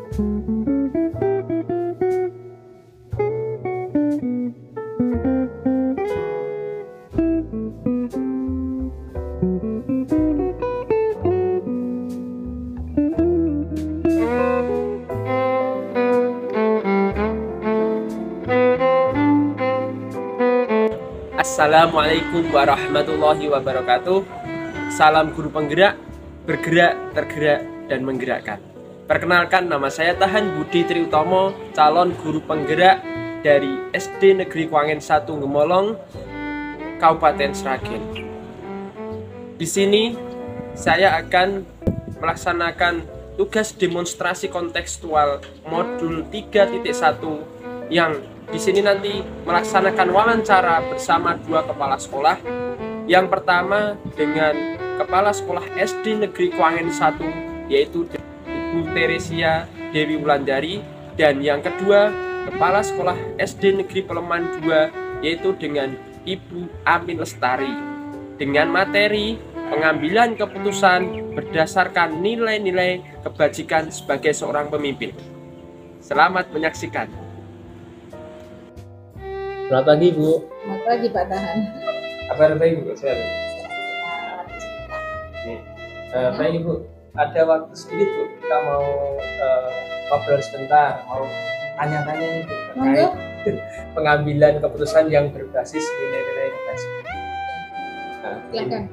Assalamualaikum warahmatullahi wabarakatuh. Salam guru penggerak, bergerak, tergerak, dan menggerakkan. Perkenalkan, nama saya Tahan Budi Triutomo, calon guru penggerak dari SD Negeri Kwangen 1 Gemolong, Kabupaten Sragen. Di sini saya akan melaksanakan tugas demonstrasi kontekstual modul 3.1 yang di sini nanti melaksanakan wawancara bersama dua kepala sekolah. Yang pertama dengan Kepala Sekolah SD Negeri Kwangen 1, yaitu Ibu Teresia Dewi Wulandari, dan yang kedua Kepala Sekolah SD Negeri Peleman 2, yaitu dengan Ibu Amin Lestari, dengan materi pengambilan keputusan berdasarkan nilai-nilai kebajikan sebagai seorang pemimpin. Selamat menyaksikan. Selamat pagi, Bu. Selamat pagi, Pak Tahan. Kabar baik, Bu? Sehat? Baik, Ibu. Ada waktu sedikit, Bu. Kita mau ngobrol sebentar, mau tanya-tanya nih, Bu, terkait pengambilan keputusan yang berbasis nilai-nilai kebajikan. Nah, Silakan.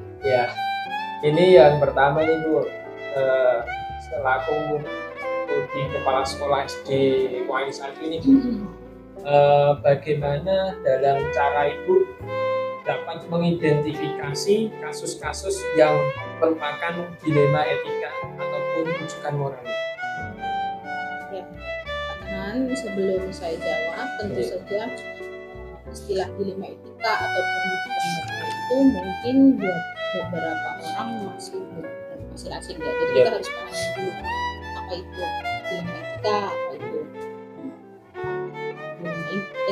Ini yang pertama nih, Bu. Selaku di Kepala Sekolah SD Kwangen 1 ini, Bu. Bagaimana dalam cara Ibu dapat mengidentifikasi kasus-kasus yang merupakan dilema etika ataupun rujukan moral? Ya, Pak Tahan, sebelum saya jawab, tentu saja istilah dilema etika ataupun rujukan moral itu mungkin buat beberapa orang masih asing ya. Jadi kita harus pahami dulu apa itu dilema etika, apa itu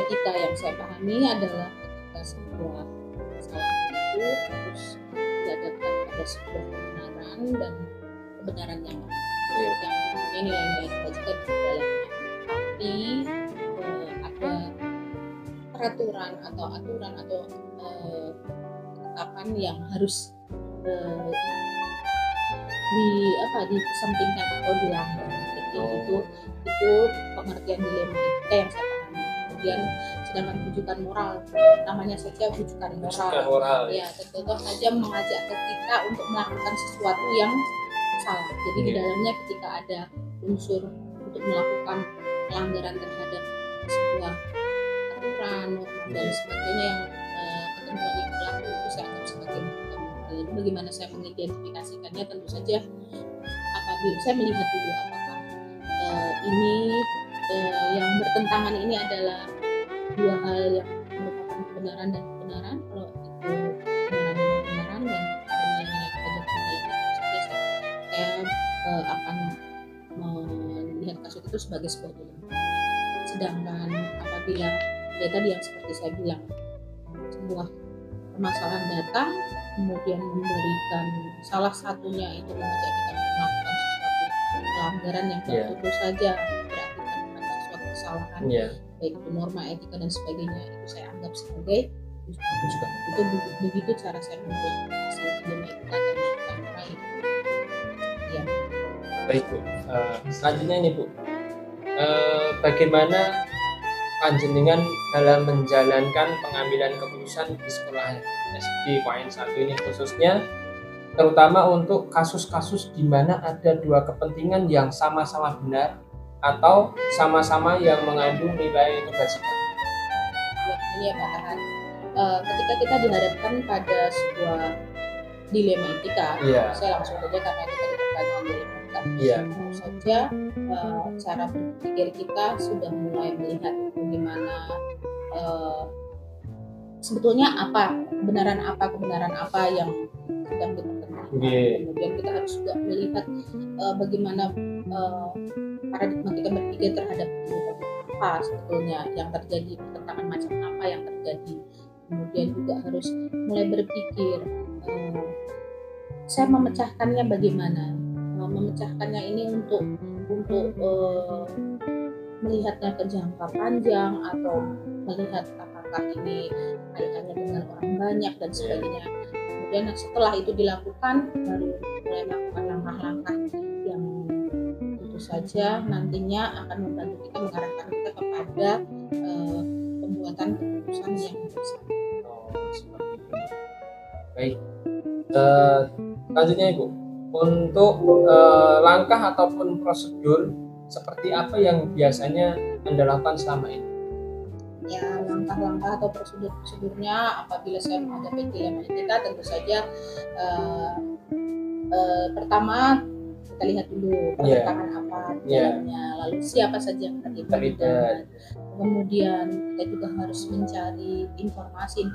etika. Yang saya pahami adalah ketika sebuah kesalahan itu harus dihadapkan pada sebuah kebenaran, dan kebenaran yang mempunyai nilai-nilai kebajikan di dalamnya. Tapi ada peraturan atau aturan atau ketetapan yang harus dikesampingkan atau dilanggar. Jadi itu pengertian dilema etika yang saya pahami. Kemudian sedangkan rujukan moral, namanya saja rujukan moral. Ya, tentu saja mengajak kita untuk melakukan sesuatu yang salah. Jadi di dalamnya ketika ada unsur untuk melakukan pelanggaran terhadap sebuah aturan, norma dan sebagainya yang ketentuan yang berlaku, itu saya anggap sebagai rujukan moral. Jadi bagaimana saya mengidentifikasikannya, tentu saja apabila saya melihat dulu apakah ini yang bertentangan ini adalah dua hal yang merupakan kebenaran dan kebenaran. Kalau itu kebenaran dan kebenaran dan nilai-nilai kebajikan lainnya, saya akan melihat kasus itu sebagai sebuah dilema. Sedangkan apabila tadi yang seperti saya bilang, sebuah permasalahan datang kemudian memberikan salah satunya itu mengajak kita untuk melakukan sesuatu pelanggaran yang tentu saja berakibat pada sesuatu kesalahan, baik itu norma etika dan sebagainya, itu saya anggap sebagai itu begitu cara saya mengidentifikasi dilema etika dan rujukan moral itu. Ya. Baik, Bu. Selanjutnya ini, Bu, bagaimana panjenengan dalam menjalankan pengambilan keputusan di sekolah SD Kwangen 1 ini, khususnya terutama untuk kasus-kasus di mana ada dua kepentingan yang sama-sama benar atau sama-sama yang mengandung nilai kebajikan? Ya, ini ya Pak Tahan. Ketika kita dihadapkan pada sebuah dilema etika, saya langsung saja karena kita dihadapkan dengan dilema etika, tentu saja cara berpikir kita sudah mulai melihat bagaimana sebetulnya kebenaran apa yang sedang kita temukan. Kemudian kita harus juga melihat bagaimana paradigma kita berpikir terhadap apa sebetulnya yang terjadi, pertentangan macam apa yang terjadi. Kemudian juga harus mulai berpikir saya memecahkannya bagaimana, memecahkannya ini untuk melihatnya ke jangka panjang atau melihat apakah ini kaitannya dengan orang banyak dan sebagainya. Kemudian setelah itu dilakukan baru mulai melakukan langkah-langkah yang tentu saja nantinya akan membantu kita mengarahkan kita kepada pembuatan keputusan yang bersama. Baik, selanjutnya Ibu, untuk langkah ataupun prosedur seperti apa yang biasanya Anda lakukan selama ini? Ya, langkah-langkah atau prosedurnya apabila saya menghadapi dilema etika tentu saja pertama kita lihat dulu pertentangan apa di dalamnya, lalu siapa saja yang terlibat. Kemudian kita juga harus mencari informasi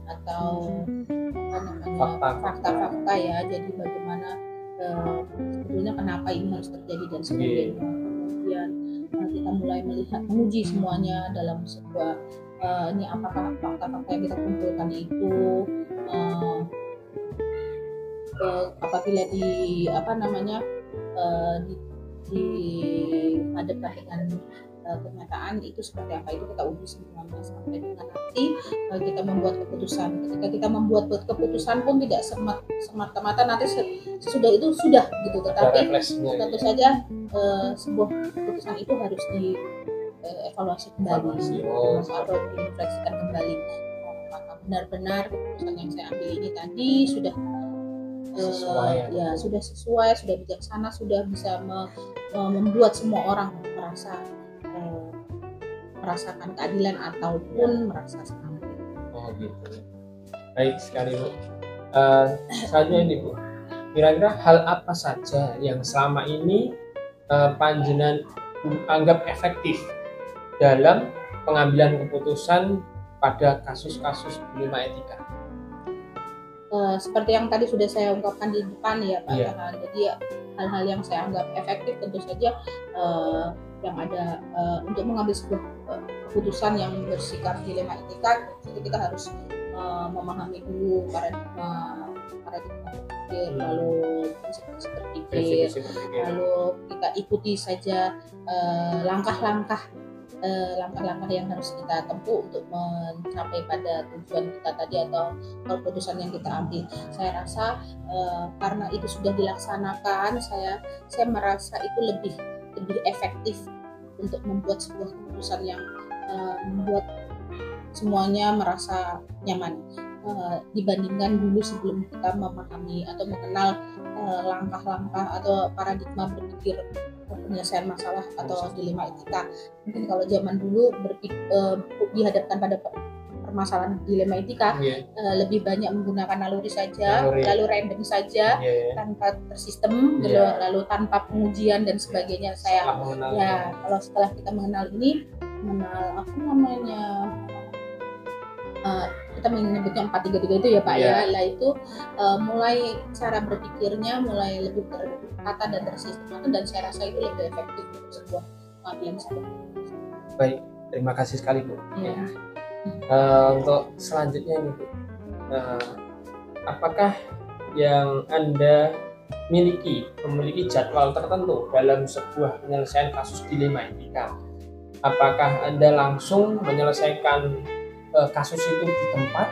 atau fakta-fakta ya, jadi bagaimana sebetulnya kenapa ini harus terjadi dan sebagainya. Kemudian kita mulai menguji semuanya dalam sebuah ini apakah fakta-fakta yang kita kumpulkan itu apabila dihadapkan dengan kenyataan itu seperti apa, itu kita uji semuanya sampai dengan nanti kita membuat keputusan. Ketika kita membuat keputusan pun tidak semata-mata nanti sesudah itu sudah gitu, tetapi tentu saja sebuah keputusan itu harus dievaluasi kembali atau direfleksikan kembali apakah benar-benar keputusan yang saya ambil ini tadi sudah sudah sesuai, sudah bijaksana, sudah bisa membuat semua orang merasakan keadilan ataupun merasa senang. Oh gitu. Baik sekali Bu. Selanjutnya ini Bu, kira-kira hal apa saja yang selama ini panjenengan anggap efektif dalam pengambilan keputusan pada kasus-kasus dilema etika? Seperti yang tadi sudah saya ungkapkan di depan ya Pak. Jadi hal-hal yang saya anggap efektif tentu saja yang ada untuk mengambil sebuah keputusan yang bersikap dilema etika, kita harus memahami dulu paradigma berpikir, lalu prinsip berpikir, lalu kita ikuti saja langkah-langkah yang harus kita tempuh untuk mencapai pada tujuan kita tadi atau keputusan yang kita ambil. Saya rasa karena itu sudah dilaksanakan, saya merasa itu lebih efektif untuk membuat sebuah keputusan yang membuat semuanya merasa nyaman dibandingkan dulu sebelum kita memahami atau mengenal langkah-langkah atau paradigma berpikir penyelesaian masalah atau dilema etika. Mungkin kalau zaman dulu dihadapkan pada permasalahan dilema etika, lebih banyak menggunakan naluri saja, lalu random saja, tanpa tersistem, lalu tanpa pengujian dan sebagainya. Kalau setelah kita mengenal kita menyebutnya 4-3-3 itu ya Pak ya, lah itu mulai cara berpikirnya mulai lebih tertata dan tersistem, dan saya rasa itu lebih efektif untuk sebuah pengambilan keputusan. Baik, terima kasih sekali Bu. Untuk selanjutnya ini Bu, apakah yang Anda memiliki jadwal tertentu dalam sebuah penyelesaian kasus dilema etika? Apakah Anda langsung menyelesaikan kasus itu di tempat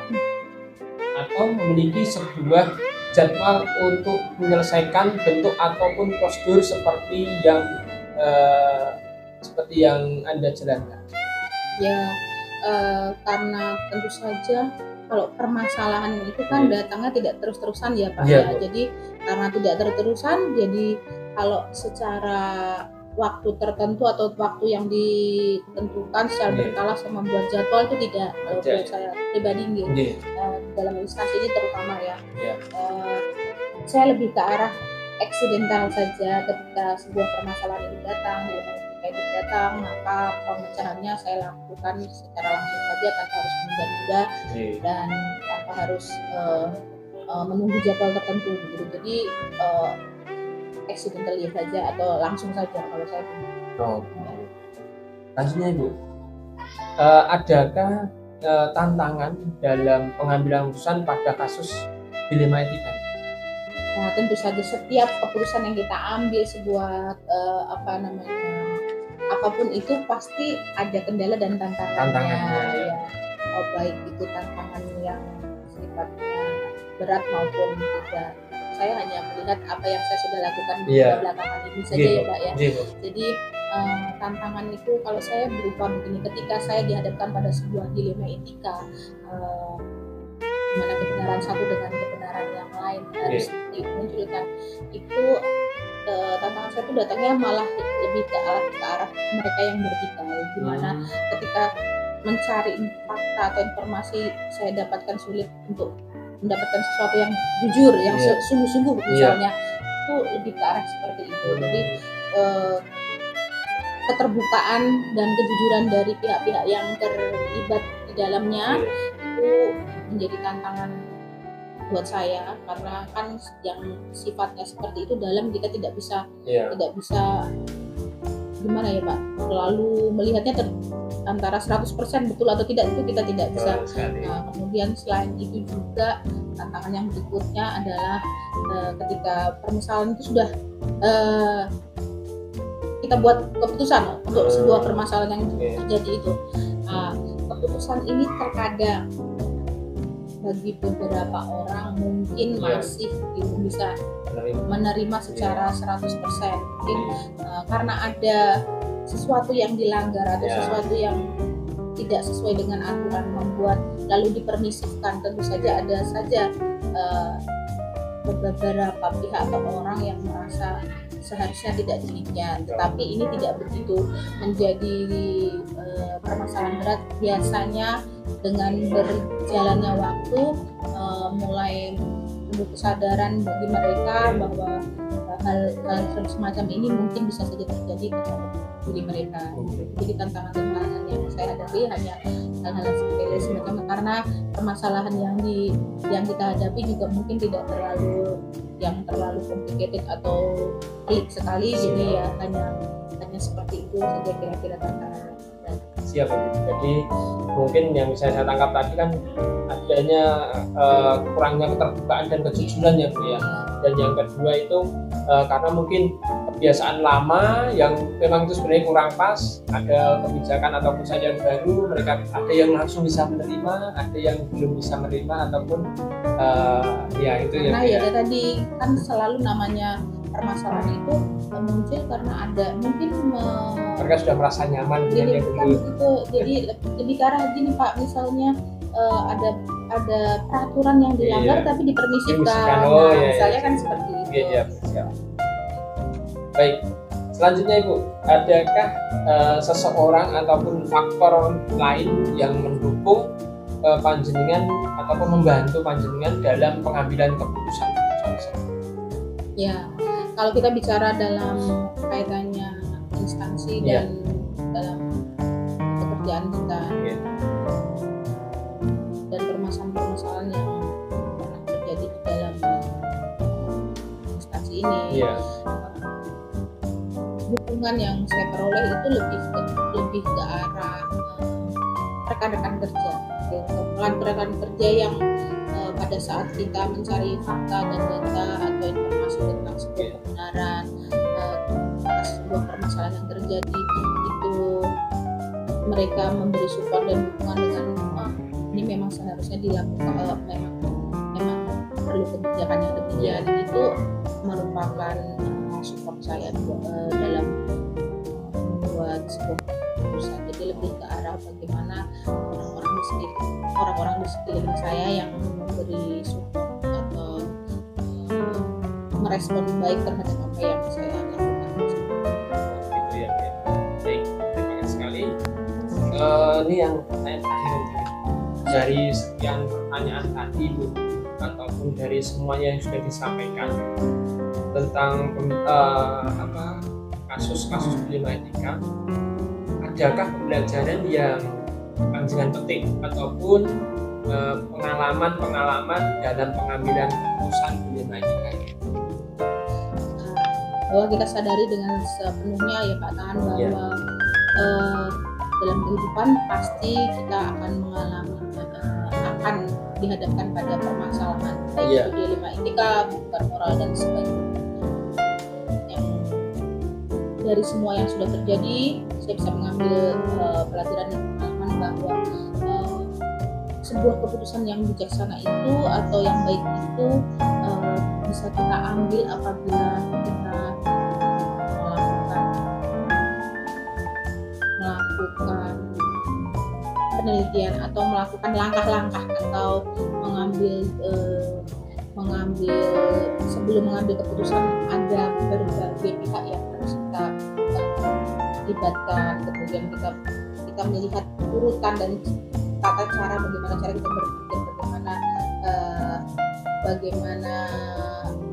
atau memiliki sebuah jadwal untuk menyelesaikan bentuk ataupun prosedur seperti yang Anda jalankan? Ya, karena tentu saja kalau permasalahan itu kan datangnya tidak terus-terusan ya Pak ya. Jadi karena tidak terus-terusan, jadi kalau secara waktu tertentu atau waktu yang ditentukan secara berkala saya membuat jadwal itu tidak. Kalau saya pribadi dalam instansi ini terutama ya, saya lebih ke arah eksidental saja. Ketika sebuah permasalahan itu datang, maka pemecahannya saya lakukan secara langsung saja tanpa harus menunda-nunda dan tanpa harus menunggu jadwal tertentu gitu. Jadi accidentally saja atau langsung saja kalau saya. Selanjutnya Ibu, adakah tantangan dalam pengambilan keputusan pada kasus dilema etika? Nah, tentu saja setiap keputusan yang kita ambil sebuah apapun itu pasti ada kendala dan tantangannya. Ya. Baik itu tantangan yang sifatnya berat maupun tidak. Saya hanya melihat apa yang saya sudah lakukan di belakangan ini saja ya Pak ya. Jadi tantangan itu kalau saya berupa begini, ketika saya dihadapkan pada sebuah dilema etika, mana kebenaran satu dengan kebenaran yang lain harus dimunculkan, itu tantangan saya itu datangnya malah lebih ke arah mereka yang bertikai, dimana ketika mencari fakta atau informasi saya dapatkan sulit untuk mendapatkan sesuatu yang jujur, yang sungguh-sungguh misalnya, itu lebih ke arah seperti itu. Jadi keterbukaan dan kejujuran dari pihak-pihak yang terlibat di dalamnya itu menjadi tantangan buat saya, karena kan yang sifatnya seperti itu dalam kita tidak bisa gimana ya Pak, selalu melihatnya antara 100% betul atau tidak, itu kita tidak bisa. Nah, kemudian selain itu juga tantangan yang berikutnya adalah ketika permasalahan itu sudah kita buat keputusan untuk sebuah permasalahan yang terjadi itu. Nah, keputusan ini terkadang bagi beberapa orang mungkin masih belum bisa menerima secara 100%, mungkin karena ada sesuatu yang dilanggar atau sesuatu yang tidak sesuai dengan aturan membuat lalu dipermisifkan. Tentu saja ada saja beberapa pihak atau orang yang merasa seharusnya tidak demikian, tetapi ini tidak begitu menjadi permasalahan berat. Biasanya dengan berjalannya waktu mulai tumbuh kesadaran bagi mereka bahwa hal semacam ini mungkin bisa saja terjadi kepada diri mereka. Jadi tantangan yang saya hadapi hanya hal-hal sepele semacam, karena permasalahan yang kita hadapi juga mungkin tidak terlalu complicated atau pelik sekali, jadi ya hanya seperti itu saja kira-kira tantangan. Siap. Jadi mungkin yang bisa saya tangkap tadi kan adanya kurangnya keterbukaan dan kejujuran ya Bu ya. Dan yang kedua itu karena mungkin kebiasaan lama yang memang itu sebenarnya kurang pas, ada kebijakan atau pusat yang baru, mereka ada yang langsung bisa menerima, ada yang belum bisa menerima, ataupun ya itu ya. Nah ya tadi kan selalu namanya permasalahan itu muncul karena ada mungkin mereka sudah merasa nyaman dengan yang dulu. Itu jadi lebih ke arah gini Pak, misalnya ada peraturan yang dilanggar tapi dipermisifkan. Misalnya kan seperti itu. Siap. Baik, selanjutnya Ibu, adakah seseorang ataupun faktor lain yang mendukung panjenengan ataupun membantu panjenengan dalam pengambilan keputusan? Ya, kalau kita bicara dalam kaitannya instansi dan dalam pekerjaan kita dan permasalahan-permasalahan yang pernah terjadi di dalam instansi ini, dukungan yang saya peroleh itu lebih ke arah rekan-rekan kerja, rekan-rekan kerja yang pada saat kita mencari fakta dan data atau informasi tentang sebuah kebenaran atas sebuah permasalahan yang terjadi, itu mereka memberi support dan dukungan dengan ini memang seharusnya dilakukan, memang perlu kebijakan yang demikian. Itu merupakan support saya dalam membuat sebuah keputusan. Jadi lebih ke arah bagaimana orang-orang di sekeliling saya yang memberi support atau merespon baik terhadap apa yang saya lakukan. Itu ya. Baik, terima kasih sekali. Ini yang pertanyaan terakhir dari sekian pertanyaan tadi Bu, ataupun dari semuanya yang sudah disampaikan tentang kasus-kasus dilema etika, adakah pembelajaran yang panjenengan petik ataupun pengalaman dalam pengambilan keputusan dilema etika ini? Bahwa kita sadari dengan sepenuhnya ya Pak Tahan bahwa dalam kehidupan pasti kita akan mengalami apa akan dihadapkan pada permasalahan baik itu dilema etika, bukan moral dan sebagainya. Yang dari semua yang sudah terjadi, saya bisa mengambil pelajaran dan pengalaman bahwa sebuah keputusan yang bijaksana itu atau yang baik itu bisa kita ambil apabila kita melakukan penelitian atau melakukan langkah-langkah atau mengambil sebelum mengambil keputusan ada berbagai pihak yang harus kita libatkan, kemudian kita melihat urutan dan tata cara bagaimana cara kita berpikir, bagaimana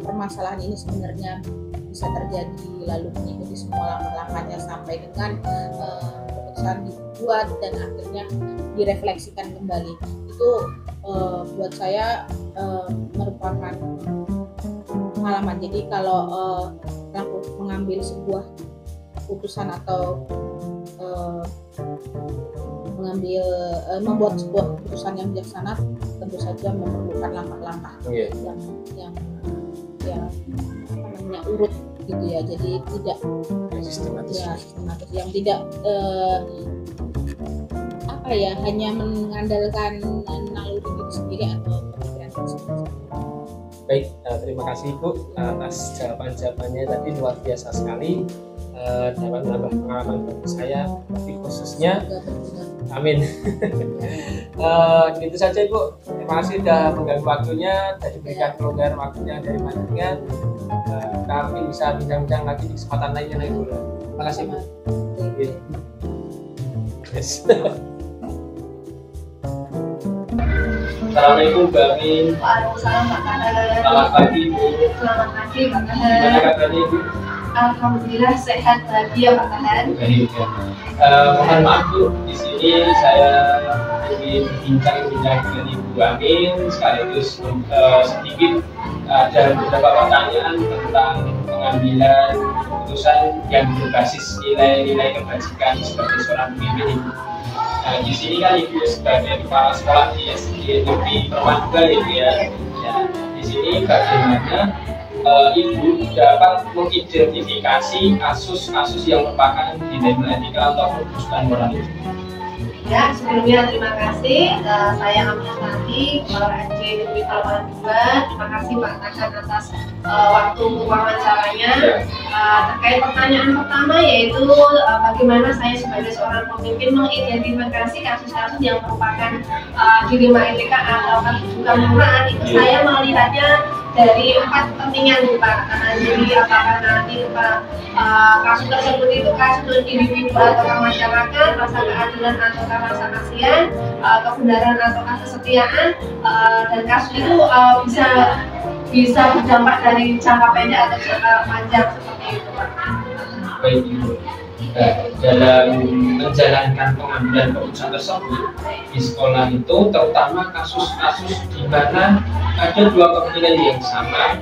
permasalahan ini sebenarnya bisa terjadi, lalu mengikuti semua langkah-langkahnya sampai dengan keputusan dibuat dan akhirnya direfleksikan kembali. Itu buat saya merupakan pengalaman. Jadi kalau mengambil sebuah keputusan atau membuat sebuah keputusan yang bijaksana tentu saja memerlukan langkah-langkah yang urut gitu ya, jadi tidak sistematis yang tidak hanya mengandalkan naluri diri sendiri atau pemikiran sendiri. Baik, terima kasih Ibu atas jawaban-jawabannya tadi, luar biasa sekali, dapat menambah pengalaman bagi saya, tapi khususnya amin. Gitu saja Ibu, terima kasih sudah mengganggu waktunya dan diberikan kelonggaran waktunya dari panjenengan. Kami bisa bincang-bincang lagi di kesempatan lainnya Ibu. Terima kasih Bu. Yes. Assalamualaikum Mbak Amin. Waalaikumsalam Pak Kahar. Selamat pagi Bu. Selamat pagi Pak Kahar. Gimana kabarnya Bu? Alhamdulillah sehat bahagia Pak Kahar. Baik ya. Mohon maaf Bu, di sini saya ingin bincang-bincang dengan Ibu Amin, sekaligus sedikit ada beberapa pertanyaan tentang pengambilan keputusan yang berbasis nilai-nilai kebajikan sebagai seorang pemimpin Ibu. Di sini kan Ibu sebagai kepala sekolah di SD Negeri Permangga Ibu ya. Di sini bagaimana Ibu dapat mengidentifikasi kasus-kasus yang merupakan dilema etika atau keputusan moral itu? Ya, sebelumnya terima kasih. Saya Aminah, Kepala RJ Negeri Pelabuhan 2. Terima kasih Pak Kahar atas waktu wawancaranya. Terkait pertanyaan pertama, yaitu bagaimana saya sebagai seorang pemimpin mengidentifikasi kasus-kasus yang merupakan dilema etika atau kedudukan moral, itu saya melihatnya dari 4 kepentingan Pak. Jadi apakah nanti kasus tersebut itu kasus individu atau masyarakat, rasa keadilan atau rasa kasihan, kebenaran atau kesetiaan, dan kasus itu bisa berdampak dari jangka pendek atau jangka panjang seperti itu Pak. Baik Ibu. Dalam menjalankan pengambilan keputusan tersebut di sekolah itu, terutama kasus-kasus di mana ada 2 kepentingan yang sama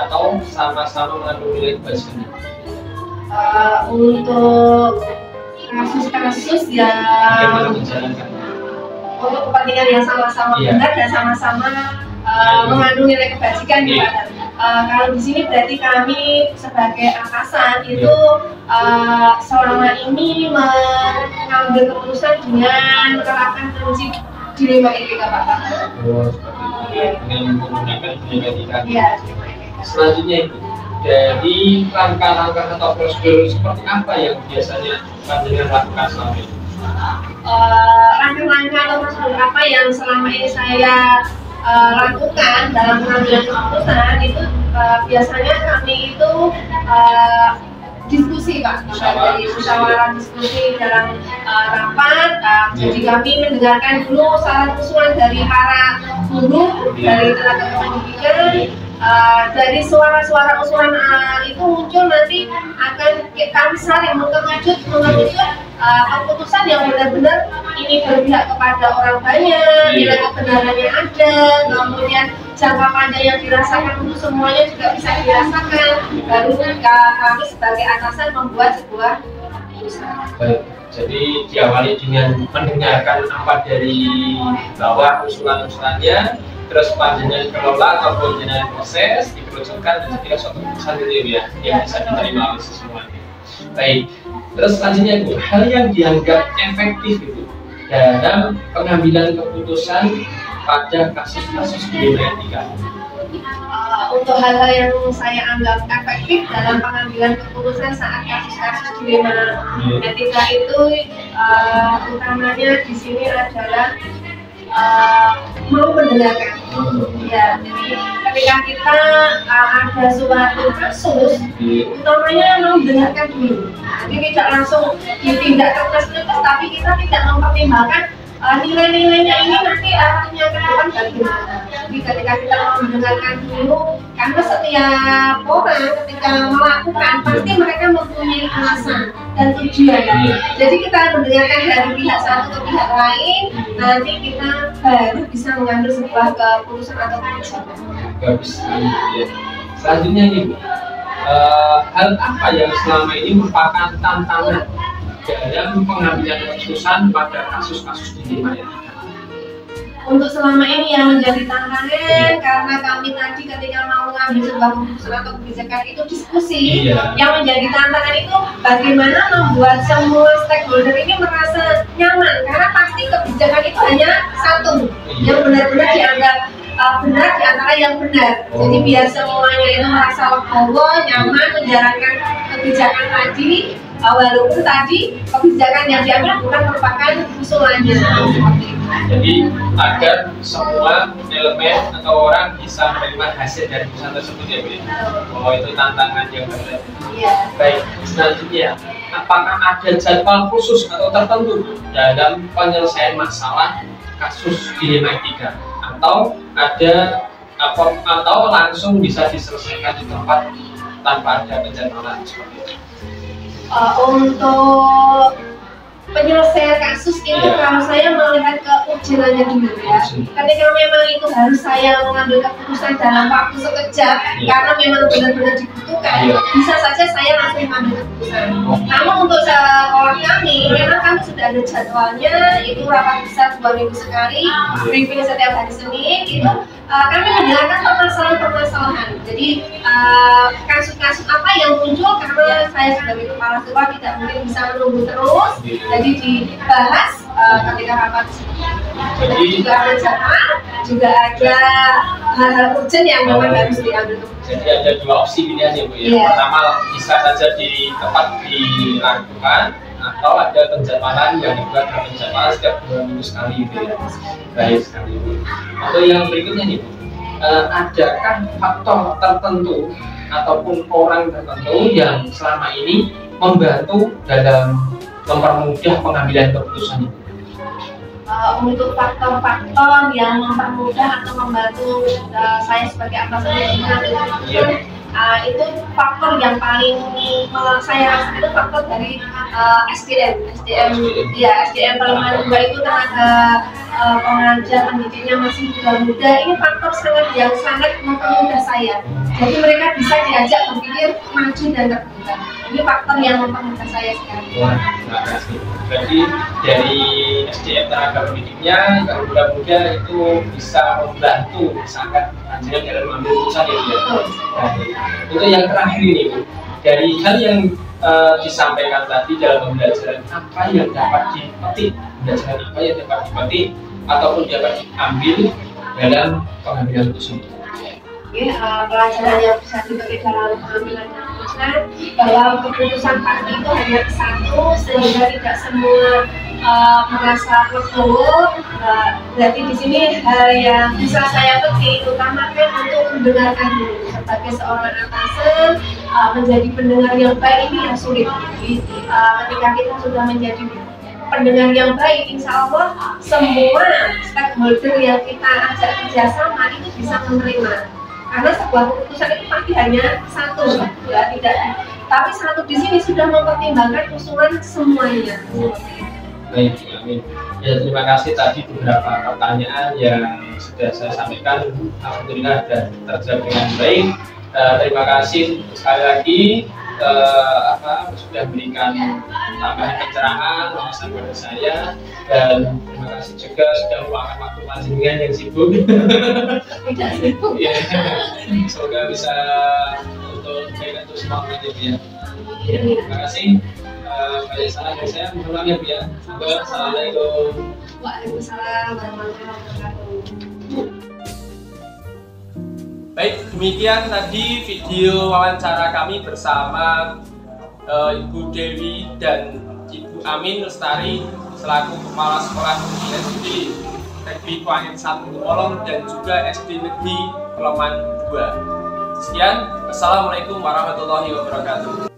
atau sama-sama mengandung nilai kebajikan. Untuk kasus-kasus yang bagaimana menjalankan untuk kepentingan yang sama-sama benar dan sama-sama mengandung nilai kebajikan ya. Kalau di sini berarti kami sebagai atasan itu selama ini mengambil keputusan dengan menerapkan prinsip dilema etika Pak Kahar. Dengan menggunakan dilema etika. Iya. Selanjutnya Ibu, dari langkah-langkah atau prosedur seperti apa yang biasanya panjenengan lakukan selama ini? Langkah-langkah atau prosedur apa yang selama ini saya lakukan dalam pengambilan keputusan itu biasanya kami itu diskusi Pak, dari musyawarah diskusi dalam rapat. Jadi kami mendengarkan dulu saran usulan dari para guru, dari tenaga pendidikan. Dari suara-suara usulan itu muncul, nanti akan kami saling mengerucut keputusan yang benar-benar ini berpihak kepada orang banyak, nilai kebenarannya ada, kemudian jangka panjang yang dirasakan itu semuanya juga bisa dirasakan. Baru kami sebagai atasan membuat sebuah keputusan. Baik, jadi diawali dengan mendengarkan apa dari bawah usulan-usulannya, terus panjenengan kelola ataupun jenengan proses, dikerucutkan dan ketika suatu keputusan gitu ya, yang bisa diterima oleh semuanya. Baik, terus selanjutnya Bu, hal yang dianggap efektif itu dalam pengambilan keputusan pada kasus-kasus dilema etika. Untuk hal-hal yang saya anggap efektif dalam pengambilan keputusan saat kasus-kasus dilema etika itu utamanya di sini adalah mau mendengarkan. Ya, jadi ketika kita ada suatu kasus, utamanya mau mendengarkan dulu. Jadi tidak langsung ditindak terus-terus, tapi kita tidak mempertimbangkan nilai-nilainya ini nanti arahnya ke depan bagaimana. Jadi ketika kita mau mendengarkan dulu, karena setiap orang ketika melakukan pasti mereka mempunyai alasan dan tujuan. Jadi kita mendengarkan dari pihak satu ke pihak lain, nanti kita baru bisa mengambil sebuah keputusan atau kebijakan. Bagus sekali ya. Selanjutnya nih Bu, hal apa yang selama ini merupakan tantangan dalam pengambilan keputusan pada kasus-kasus dilema etika? Untuk selama ini yang menjadi tantangan karena kami tadi ketika mau mengambil sebuah keputusan atau kebijakan itu diskusi. Yang menjadi tantangan itu bagaimana membuat semua stakeholder ini merasa nyaman, karena pasti kebijakan itu hanya satu yang benar-benar dianggap benar di antara yang benar. Jadi biar semuanya itu merasa legowo, nyaman menjalankan kebijakan tadi, walaupun tadi kebijakan yang diambil bukan merupakan usulannya. Jadi agar semua elemen atau orang bisa menerima hasil dari keputusan tersebut ya Bu. Oh, itu tantangan yang benar. Iya. Baik, selanjutnya apakah ada jadwal khusus atau tertentu dalam penyelesaian masalah kasus dilema etika, atau ada atau langsung bisa diselesaikan di tempat tanpa ada penjadwalan seperti itu? Untuk penyelesaian kasus ini kalau saya melihat ke urgenannya dulu ya. Ketika memang itu harus saya mengambil keputusan dalam waktu sekejap karena memang benar-benar dibutuhkan, bisa saja saya langsung mengambil keputusan. Namun untuk sekolah kami, memang kami sudah ada jadwalnya, itu rapat besar 2 minggu sekali, briefing setiap hari Senin, itu kami mendengarkan permasalahan-permasalahan. Jadi kasus-kasus apa yang muncul, karena saya sebagai kepala sekolah tidak mungkin bisa menunggu terus, jadi dibahas ketika rapat. Jadi juga ada jadwal, juga ada hal-hal urgent yang memang harus diambil. Jadi ada 2 opsi pilihan ya Bu ya. Pertama bisa saja di tempat dilakukan, atau ada penjadwalan yang dibuat penjadwalan setiap 2 minggu sekali gitu ya. Baik sekali Bu. Atau yang berikutnya nih Bu, adakah faktor tertentu ataupun orang tertentu yang selama ini membantu dalam mempermudah pengambilan keputusan itu? Untuk faktor-faktor yang mempermudah atau membantu saya sebagai ambasador mengambil keputusan, itu faktor yang paling saya rasa itu faktor dari SDM Palembang itu tenaga pengajar pendidiknya masih muda. Ini faktor yang sangat mempermudah saya. Jadi mereka bisa diajak berpikir maju dan terbuka. Ini faktor yang mempermudah saya sekali. Wah, terima kasih. Jadi dari SDM tenaga pendidiknya yang muda-muda itu bisa membantu sangat hasilnya dalam mengambil keputusan ya Bu. Untuk yang terakhir ini Bu, dari hal yang disampaikan tadi dalam pembelajaran, apa yang dapat dipetik, pelajaran apa yang dapat dipetik ataupun dapat diambil dalam pengambilan keputusan itu? Pelajaran yang bisa dipetik dalam pengambilan keputusan bahwa keputusan pasti itu hanya satu, sehingga tidak semua merasa legowo. Berarti di sini hal yang bisa saya petik utamakan untuk mendengarkan dulu. Sebagai seorang atasan, menjadi pendengar yang baik ini yang sulit. Jadi ketika kita sudah menjadi pendengar yang baik, insya Allah semua stakeholder yang kita ajak kerjasama itu bisa menerima. Karena sebuah keputusan itu pasti hanya satu, ya tidak. Tapi satu di sini sudah mempertimbangkan usulan semuanya. Baik, amin. Ya, terima kasih tadi beberapa pertanyaan yang sudah saya sampaikan. Alhamdulillah sudah terjawab dengan baik. Terima kasih sekali lagi sudah berikan tambahan pencerahan wawasan pada saya, dan terima kasih juga sudah meluangkan waktu panjenengan yang sibuk. Tidak sibuk. Ya, semoga bisa untuk semua ya. Terima kasih. Banyak salah dari saya, mohon maaf ya Bu ya. Assalamualaikum. Waalaikumsalam warahmatullahi wabarakatuh. Baik, demikian tadi video wawancara kami bersama Ibu Dewi dan Ibu Amin Lestari selaku Kepala Sekolah SD Negeri Kuangin 1 Molong dan juga SD Negeri Kleman 2. Sekian, Assalamualaikum warahmatullahi wabarakatuh.